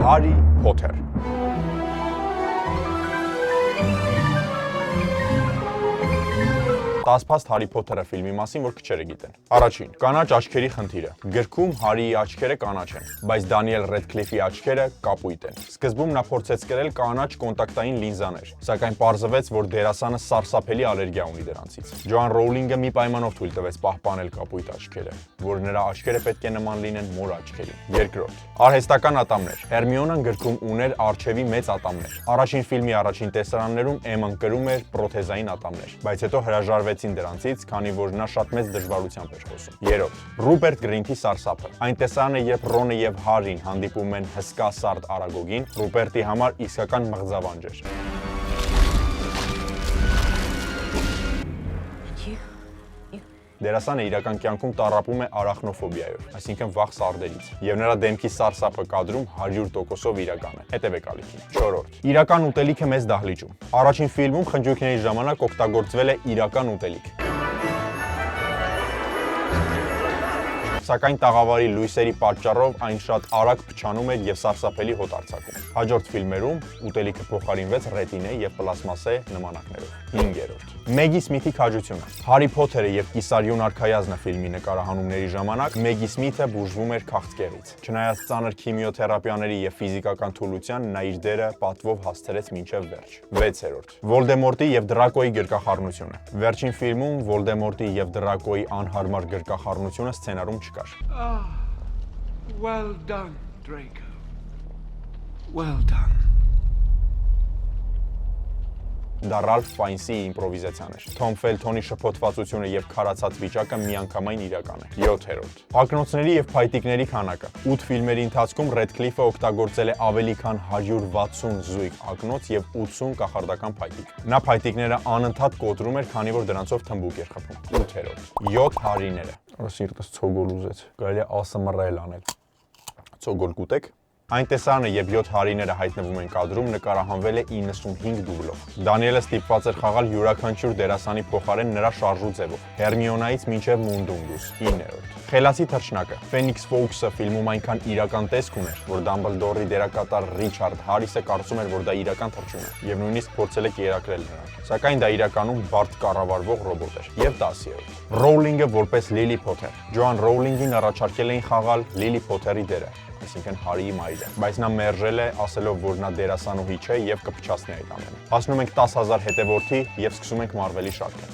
Հարի Փոթեր։ Տասփաստ Հարի Փոթերը ֆիլմի մասին, որ քչերը գիտեն։ Առաջին՝ կանաչ աչքերի խնդիրը։ Գրքում Հարիի աչքերը կանաչ են, բայց Դանիել Ռեդքլիֆի աչքերը կապույտ են։ Սկզբում նա փորձեց կրել կանաչ կոնտակտային լինզաներ, սակայն պարզվեց, որ դերասանը սարսափելի ալերգիա ունի դրանցից։ Ջոան Ռոուլինգը մի պայմանով թույլ տվեց պահպանել կապույտ աչքերը, որ նրա աչքերը պետք է նման լինեն մոր աչքերին։ Երկրորդ՝ արհեստական ատամներ։ Հերմիոնան գրքում ուներ առջևի մեծ ատամներ։ Առաջին ֆիլմի առաջին տեսարաններում Էման կրում էր պրոթեզային ատամներ, բայց հետո հրաժարվեցին դրանցից, քանի որ նա շատ մեծ դժվարությամբ էր խոսում։ Երրորդ՝ Ռուպերտ Գրինթի սարսափը։ Այն տեսարանը, երբ Ռոնը եւ Հարին հանդիպում են հսկա սարդ Արագոգին, Ռուպերտի համար իսկական մղձավանջ էր։ Դերասանը իրական կյանքում տառապում է արախնոֆոբիայով, այսինքն վախ սարդերից, եւ նրա դեմքի սարսափը կադրում 100%-ով իրական է։ Հետևեք ալիքին։ Չորրորդ՝ իրական ուտելիքը մեծ դահլիճում։ Առաջին ֆիլմում խնջույքների ժամանակ օգտագործվել է իրական ուտելիք։ Սակայն տաղավարի լույսերի պատճառով այն շատ արագ փչանում էր եւ սարսափելի հոտ արձակում։ Հաջորդ ֆիլմերում ուտելիքը փոխարինվեց ռետինե եւ պլաստմասե նմանակներով։ 5-րդ՝ Մեգի Սմիթի քաջությունը։ Հարի Փոթերը եւ Կիսարյուն արքայազնը ֆիլմի նկարահանումների ժամանակ Մեգի Սմիթը բուժվում էր քաղցկեղից։ Չնայած ծանր քիմիոթերապիաների եւ ֆիզիկական թուլության, նա իր դերը պատվով հասցրեց մինչեւ վերջ։ 6-րդ՝ Վոլդեմորտի եւ Դրակոյի գրկախառնությունը։ Վերջին ֆիլմում Վոլդեմորտի եւ Դրակոյի անհարմար գրկախառնությունը սցենարում չկար։ Well done, Draco. Well done. Դա Ռալֆ Ֆայնսի իմպրովիզացիան էր։ Թոմ Ֆելթոնի շփոթվածությունը եւ քարացած վիճակը միանգամայն իրական է։ 7-րդ՝ ակնոցների եւ փայտիկների քանակը։ 8 ֆիլմերի ընթացքում Ռեդքլիֆը օգտագործել է ավելի քան 160 զույգ ակնոց եւ 80 կախարդական փայտիկ։ Նա փայտիկները անընդհատ կոտրում էր, քանի որ դրանցով թմբուկ էր խփում։ 8-րդ՝ 7 հարիները։ Սիրտս ցոգոլ ուզեց։ Կարելի է ASMR-ել անել։ Ցոգոլ կուտեք։ Այն տեսարանը, երբ 7 հարիները հայտնվում են կադրում, նկարահանվել է 95 դուբլով։ Դանիելը ստիպված էր խաղալ յուրաքանչյուր դերասանի փոխարեն նրա շարժու ձևով։ Հերմիոնայից մինչև Մունդունգուս։ 9-րդ։ Խելացի թռչնակը։ Ֆենիքս Ֆոուքսը ֆիլմում այնքան իրական տեսք ուներ, որ Դամբլդորի դերակատար Ռիչարդ Հարիսը կարծում էր, որ դա իրական թռչուն է, եւ նույնիսկ փորձել է կերակրել նրան։ Սակայն դա իրականում բարդ կառավարվող ռոբոտ էր։ Եվ 10-րդ։ Ռոուլինգը որպես Լիլի Փոթեր։ Ջոան Ռոուլինգին առաջարկել էին խաղալ Լիլի Փոթերի դերը, այսինքն Հարիի մայրը, բայց նա մերժել է, ասելով, որ նա դերասանուհի չէ եւ կփչացնի այդ ամենը։ Հասնում ենք 10,000 հետևորդի եւ սկսում ենք Մարվելի շարքը։